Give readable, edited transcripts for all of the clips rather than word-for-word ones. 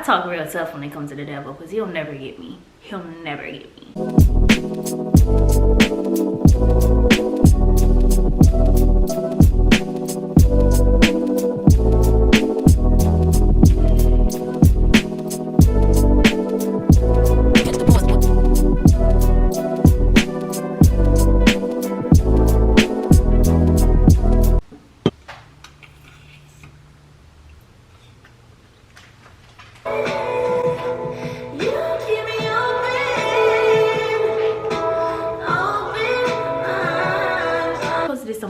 talk real tough when it comes to the devil, because he'll never get me. He'll never get me.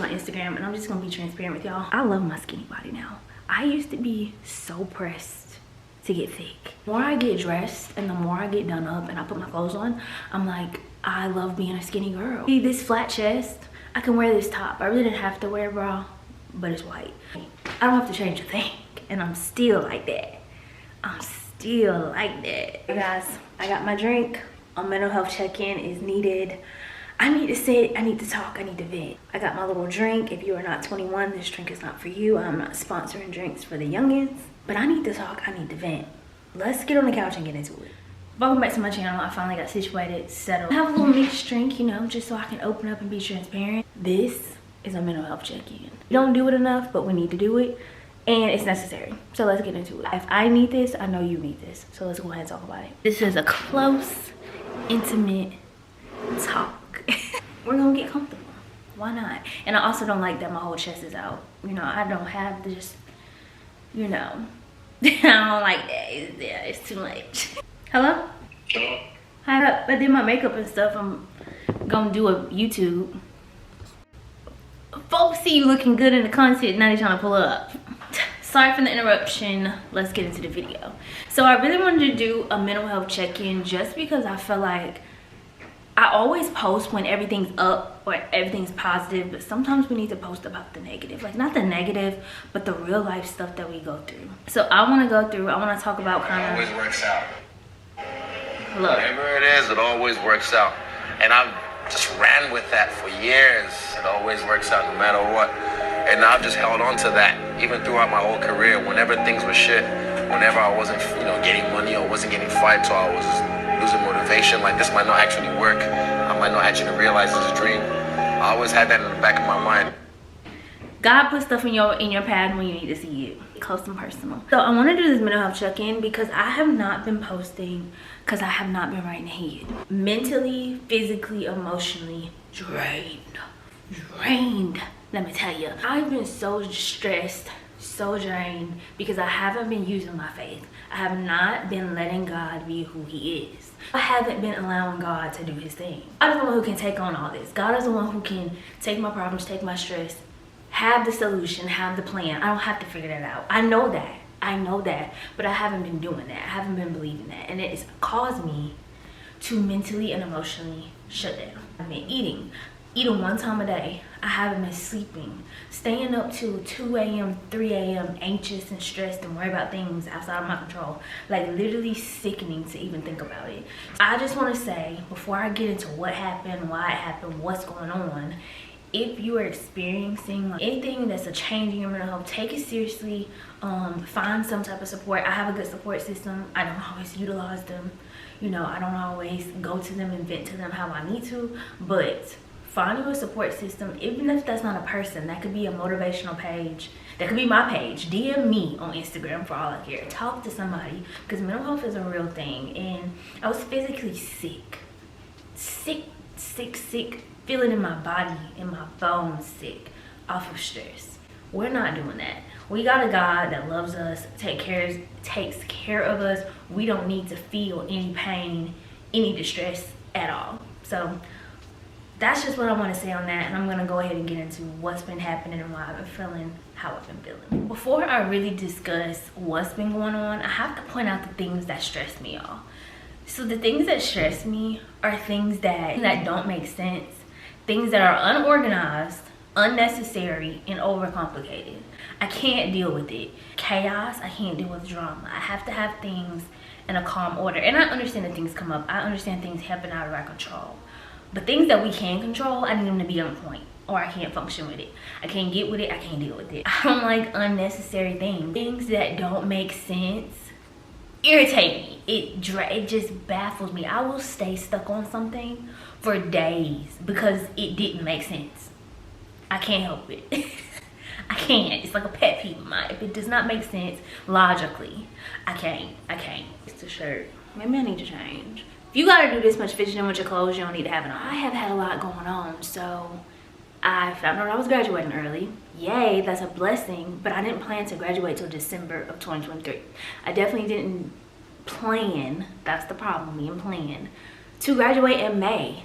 Instagram, and I'm just gonna be transparent with y'all. I love my skinny body now. I used to be so pressed to get thick. The more I get dressed and the more I get done up and I put my clothes on, I'm like, I love being a skinny girl. See this flat chest, I can wear this top. I really didn't have to wear a bra, but it's white. I don't have to change a thing, and I'm still like that. I'm still like that. Hey guys, I got my drink. A mental health check-in is needed. I need to sit, I need to talk, I need to vent. I got my little drink. If you are not 21, this drink is not for you. I'm not sponsoring drinks for the youngins, but I need to talk, I need to vent. Let's get on the couch and get into it. Welcome back to my channel. I finally got situated, settled. I have a little mixed drink, you know, just so I can open up and be transparent. This is a mental health check-in. We don't do it enough, but we need to do it, and it's necessary. So let's get into it. If I need this, I know you need this. So let's go ahead and talk about it. This is a close, intimate talk. We're gonna get comfortable. Why not? And I also don't like that my whole chest is out. You know, I don't have this, you know. I don't like that. It's too much. Hello? Hello? Hi, I did my makeup and stuff. I'm gonna do a YouTube. Folks see you looking good in the content, now they're trying to pull up. Sorry for the interruption. Let's get into the video. So I really wanted to do a mental health check-in just because I feel like I always post when everything's up or everything's positive, but sometimes we need to post about the negative. Like, not the negative, but the real life stuff that we go through. So I want to talk about kind of... It always works out. Look. Whatever it is, it always works out. And I've just ran with that for years. It always works out no matter what. And I've just held on to that even throughout my whole career. Whenever things were shit, whenever I wasn't, getting money or wasn't getting fights, or I was losing motivation, like this might not actually work, I might not actually realize it's a dream, I always had that in the back of my mind. God puts stuff in your path when you need to see it. Close and personal. So I want to do this mental health check-in because I have not been posting, because I have not been right in the head. Mentally, physically, emotionally drained. Let me tell you, I've been so stressed, so drained, because I haven't been using my faith. I have not been letting God be who he is. I haven't been allowing God to do his thing. God is the one who can take on all this. God is the one who can take my problems, take my stress, have the solution, have the plan. I don't have to figure that out. I know that, but I haven't been doing that. I haven't been believing that, and it's caused me to mentally and emotionally shut down. I've been eating one time a day. I haven't been sleeping, staying up till 2 a.m., 3 a.m., anxious and stressed and worried about things outside of my control. Like, literally sickening to even think about it. I just want to say, before I get into what happened, why it happened, what's going on, if you are experiencing anything that's a change in your mental health, take it seriously. Find some type of support. I have a good support system. I don't always utilize them. You know, I don't always go to them and vent to them how I need to, but find you a support system. Even if that's not a person, that could be a motivational page, that could be my page. DM me on Instagram for all I care. Talk to somebody, because mental health is a real thing. And I was physically sick, feeling in my body, in my bones sick, off of stress. We're not doing that. We got a God that loves us, takes care of us. We don't need to feel any pain, any distress at all. So that's just what I want to say on that, and I'm going to go ahead and get into what's been happening and why I've been feeling how I've been feeling. Before I really discuss what's been going on, I have to point out the things that stress me, y'all. So the things that stress me are things that don't make sense, things that are unorganized, unnecessary, and overcomplicated. I can't deal with it. Chaos, I can't deal with drama. I have to have things in a calm order. And I understand that things come up. I understand things happen out of our control. But things that we can control, I need them to be on point, or I can't function with it. I can't get with it, I can't deal with it. I don't like unnecessary things. Things that don't make sense, irritate me. It just baffles me. I will stay stuck on something for days because it didn't make sense. I can't help it. I can't. It's like a pet peeve of mine. If it does not make sense logically, I can't. It's the shirt. Maybe I need to change. If you gotta do this much fidgeting with your clothes, you don't need to have it on. I have had a lot going on, so I found out I was graduating early. Yay, that's a blessing, but I didn't plan to graduate till December of 2023. I definitely didn't plan, that's the problem, me and plan, to graduate in May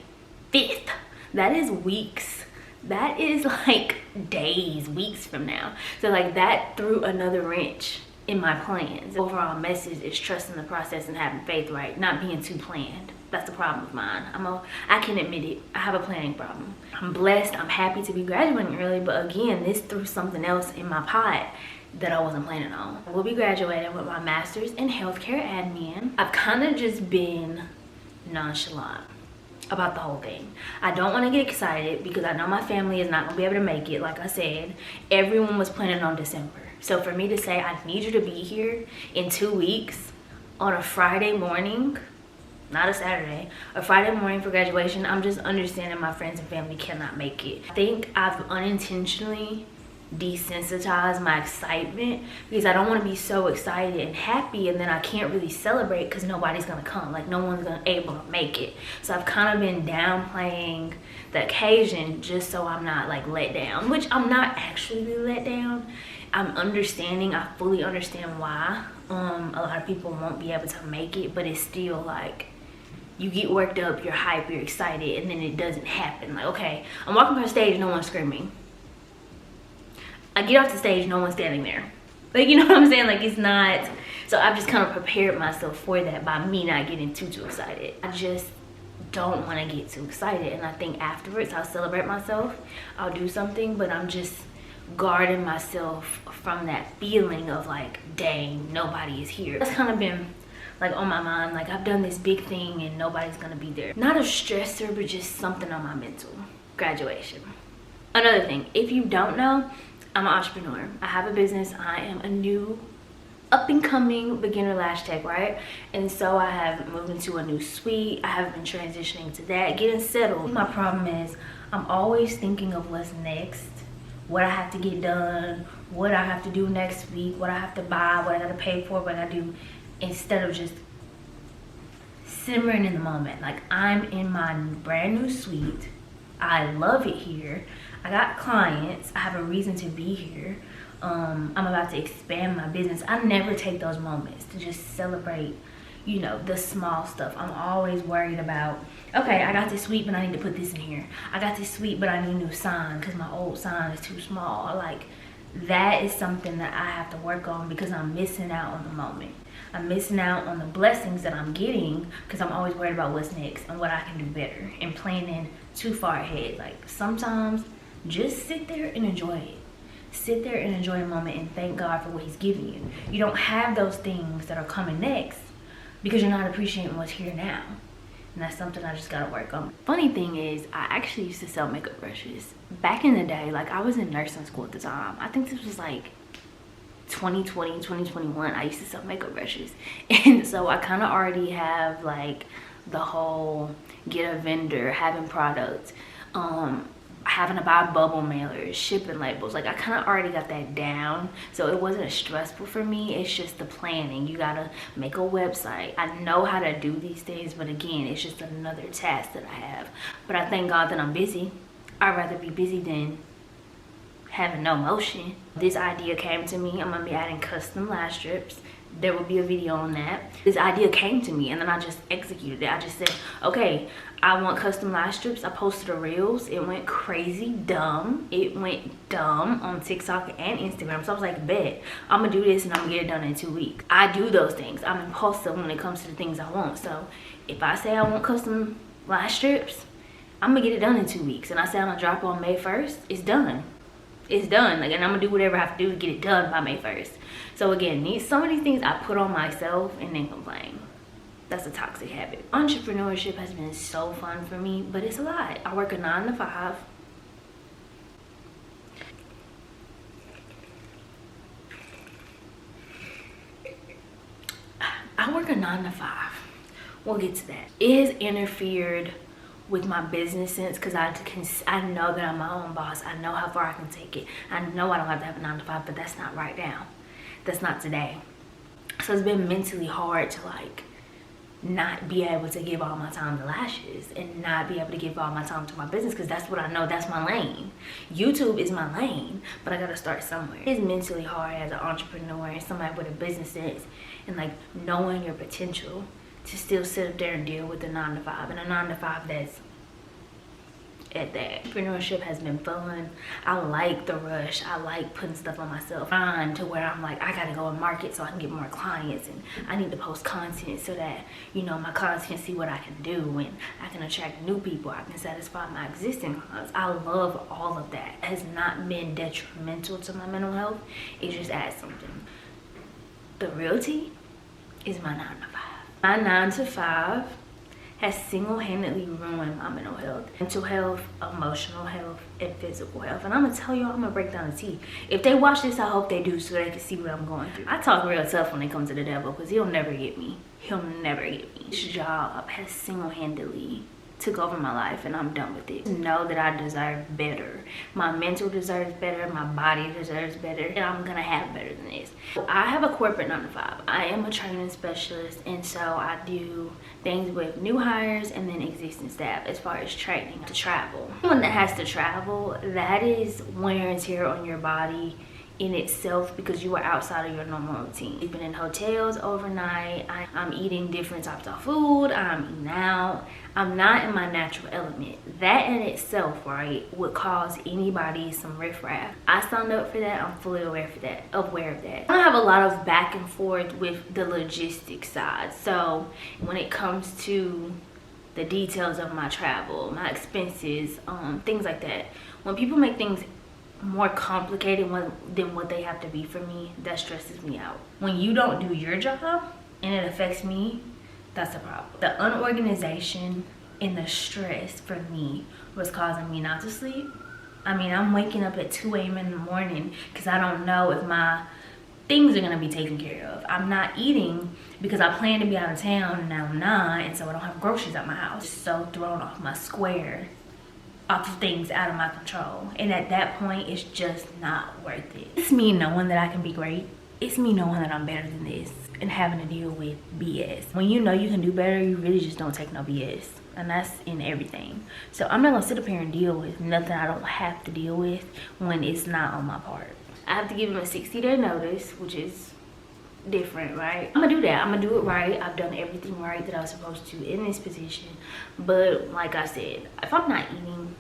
5th. That is weeks. That is like days, weeks from now. So like that threw another wrench in my plans. The overall message is trusting the process and having faith, right? Not being too planned. That's the problem of mine. I can admit it. I have a planning problem. I'm blessed. I'm happy to be graduating early, but again, this threw something else in my pot that I wasn't planning on. I will be graduating with my master's in healthcare admin. I've kind of just been nonchalant about the whole thing. I don't want to get excited because I know my family is not going to be able to make it. Like I said, everyone was planning on December. So for me to say I need you to be here in 2 weeks on a Friday morning, not a Saturday, a Friday morning for graduation, I'm just understanding my friends and family cannot make it. I think I've unintentionally desensitized my excitement because I don't want to be so excited and happy and then I can't really celebrate because nobody's gonna come, like no one's gonna able to make it. So I've kind of been downplaying the occasion just so I'm not like let down, which I'm not actually let down. I'm understanding, I fully understand why a lot of people won't be able to make it, but it's still like you get worked up, you're hyped, you're excited, and then it doesn't happen. Like, okay, I'm walking across stage, no one's screaming. I get off the stage, no one's standing there. Like, you know what I'm saying? Like, it's not. So I've just kind of prepared myself for that by me not getting too excited. I just don't want to get too excited. And I think afterwards, I'll celebrate myself. I'll do something, but I'm just guarding myself from that feeling of like, dang, nobody is here. That's kind of been like on my mind. Like, I've done this big thing and nobody's going to be there. Not a stressor, but just something on my mental. Graduation. Another thing, if you don't know, I'm an entrepreneur. I have a business. I am a new up-and-coming beginner lash tech, right? And so I have moved into a new suite. I have been transitioning to that, getting settled. My problem is I'm always thinking of what's next, what I have to get done, what I have to do next week, what I have to buy, what I gotta pay for, what I gotta do, instead of just simmering in the moment. Like, I'm in my brand new suite. I love it here. I got clients. I have a reason to be here. I'm about to expand my business. I never take those moments to just celebrate, you know, the small stuff. I'm always worried about, okay, I got this suite, but I need to put this in here. I got this suite, but I need a new sign because my old sign is too small. Like, that is something that I have to work on because I'm missing out on the moment. I'm missing out on the blessings that I'm getting because I'm always worried about what's next and what I can do better and planning too far ahead. Like, sometimes just sit there and enjoy it. Sit there and enjoy a moment and thank God for what he's giving you. You don't have those things that are coming next because you're not appreciating what's here now. And that's something I just gotta work on. Funny thing is, I actually used to sell makeup brushes. Back in the day, like, I was in nursing school at the time. I think this was like 2020, 2021. I used to sell makeup brushes. And so I kind of already have like the whole get a vendor, having products, having to buy bubble mailers, shipping labels. Like, I kind of already got that down, so it wasn't stressful for me. It's just the planning. You gotta make a website. I know how to do these things, but again, it's just another task that I have. But I thank God that I'm busy. I'd rather be busy than having no motion. This idea came to me. I'm gonna be adding custom lash strips. There will be a video on that. This idea came to me and then I just executed it. I just said, okay, I want custom lash strips. I posted a reels. It went crazy dumb. It went dumb on TikTok and Instagram. So I was like, bet, I'm gonna do this and I'm gonna get it done in 2 weeks. I do those things. I'm impulsive when it comes to the things I want. So if I say I want custom lash strips, I'm gonna get it done in 2 weeks. And I say I'm gonna drop it on May 1st, it's done. It's done. Like, and I'm gonna do whatever I have to do to get it done by May 1st. So again, some of these things I put on myself and then complain. That's a toxic habit. Entrepreneurship has been so fun for me, but it's a lot. I work a 9 to 5. I 9 to 5. We'll get to that. It has interfered with my business sense because I know that I'm my own boss. I know how far I can take it. I know I don't have to have a 9 to 5, but that's not right now. That's not today. So it's been mentally hard to like not be able to give all my time to lashes and not be able to give all my time to my business, because that's what I know, that's my lane. YouTube is my lane, but I gotta start somewhere. It's mentally hard as an entrepreneur and somebody with a business sense and like knowing your potential to still sit up there and deal with the 9 to 5, and a 9 to 5 that's at that. Entrepreneurship has been fun. I like the rush. I like putting stuff on myself on to where I'm like, I gotta go and market so I can get more clients, and I need to post content so that, you know, my clients can see what I can do and I can attract new people. I can satisfy my existing clients. I love all of that. It has not been detrimental to my mental health. It just adds something. The realty is my 9 to 5. My 9 to 5 has single-handedly ruined my mental health, mental health, emotional health, and physical health. And I'm gonna tell you, I'm gonna break down the tea. If they watch this, I hope they do, so they can see what I'm going through. I talk real tough when it comes to the devil, because he'll never get me. He'll never get me. This job has single-handedly took over my life, and I'm done with it. Know that I deserve better. My mental deserves better, my body deserves better, and I'm gonna have better than this. I have a corporate 9 to 5. I am a training specialist, and so I do things with new hires and then existing staff as far as training to travel. One that has to travel, that is wear and tear on your body in itself, because you are outside of your normal routine. You've been in hotels overnight. I'm eating different types of food. I'm eating out. I'm not in my natural element. That in itself, right, would cause anybody some riffraff. I signed up for that. I'm fully aware of that. I don't have a lot of back and forth with the logistics side. So when it comes to the details of my travel, my expenses, things like that, when people make things more complicated than what they have to be for me, that stresses me out. When you don't do your job and it affects me, that's a problem. The unorganization and the stress for me was causing me not to sleep. I mean, I'm waking up at 2 a.m. in the morning because I don't know if my things are gonna be taken care of. I'm not eating because I plan to be out of town and now I'm not, and so I don't have groceries at my house. So thrown off my square, off of things out of my control, and at that point it's just not worth it. It's me knowing that I can be great. It's me knowing that I'm better than this and having to deal with BS. When you know you can do better, you really just don't take no BS, and that's in everything. So I'm not gonna sit up here and deal with nothing I don't have to deal with when it's not on my part. I have to give him a 60-day notice, which is different, right? I'm gonna do that. I'm gonna do it right. I've done everything right that I was supposed to in this position. But like I said, if I'm not eating,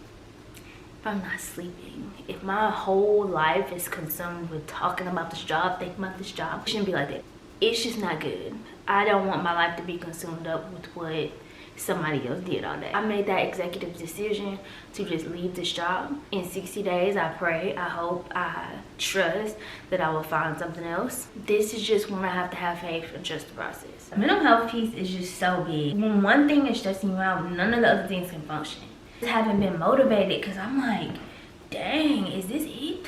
if I'm not sleeping, if my whole life is consumed with talking about this job, thinking about this job, it shouldn't be like that. It's just not good. I don't want my life to be consumed up with what somebody else did all day. I made that executive decision to just leave this job. In 60 days, I pray, I hope, I trust that I will find something else. This is just when I have to have faith and trust the process. Mental health piece is just so big. When one thing is stressing you out, none of the other things can function. I haven't been motivated because I'm like, dang, is this it?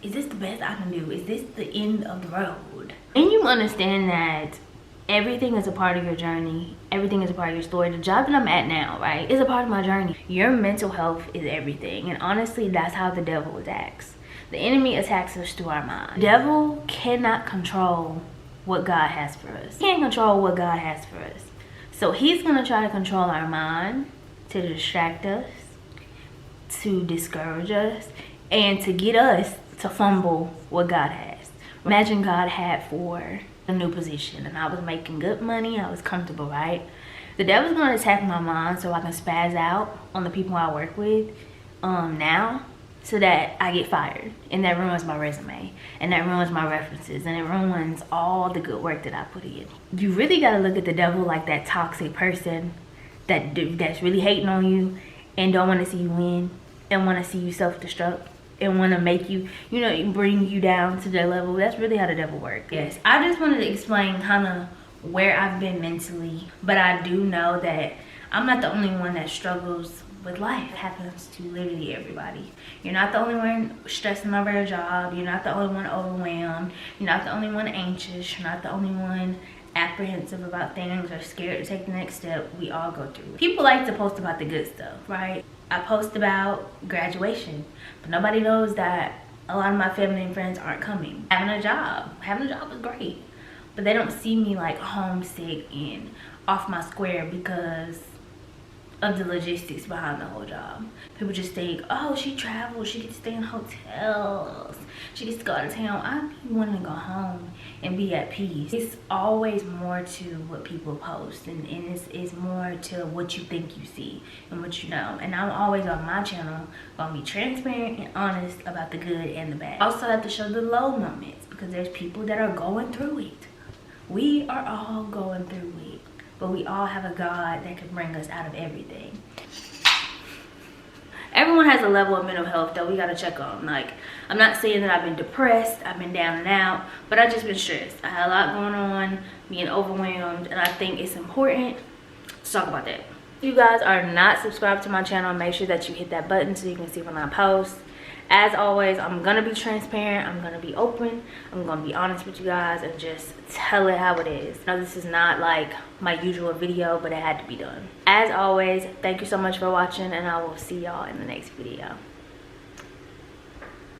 Is this the best I can do? Is this the end of the road? And you understand that everything is a part of your journey. Everything is a part of your story. The job that I'm at now, right, is a part of my journey. Your mental health is everything. And honestly, that's how the devil attacks. The enemy attacks us through our mind. The devil cannot control what God has for us. He can't control what God has for us. So he's gonna try to control our mind, to distract us, to discourage us, and to get us to fumble what God has. Imagine God had for a new position and I was making good money, I was comfortable, right? The devil's gonna attack my mind so I can spaz out on the people I work with now, so that I get fired, and that ruins my resume, and that ruins my references, and it ruins all the good work that I put in. You really gotta look at the devil like that toxic person that's really hating on you and don't want to see you win and want to see you self-destruct and want to make you, you know, bring you down to their level. That's really how the devil works. Yes, I just wanted to explain kind of where I've been mentally, but I do know that I'm not the only one that struggles with life. It happens to literally everybody. You're not the only one stressing over a job. You're not the only one overwhelmed. You're not the only one anxious. You're not the only one apprehensive about things or scared to take the next step, we all go through it. People like to post about the good stuff, right? I post about graduation, but nobody knows that a lot of my family and friends aren't coming. Having a job is great, but they don't see me like homesick and off my square because of the logistics behind the whole job. People just think, oh, she travels, she gets to stay in hotels, she gets to go out of town. I be wanting to go home and be at peace. It's always more to what people post, and it's more to what you think you see and what you know. And I'm always on my channel gonna be transparent and honest about the good and the bad. Also have to show the low moments, because there's people that are going through it. We are all going through it, but we all have a God that can bring us out of everything. Everyone has a level of mental health that we gotta check on. Like, I'm not saying that I've been depressed, I've been down and out, but I've just been stressed. I had a lot going on, being overwhelmed, and I think it's important to talk about that. If you guys are not subscribed to my channel, make sure that you hit that button so you can see when I post. As always, I'm gonna be transparent, I'm gonna be open, I'm gonna be honest with you guys and just tell it how it is. Now, this is not like my usual video, but it had to be done. As always, thank you so much for watching, and I will see y'all in the next video.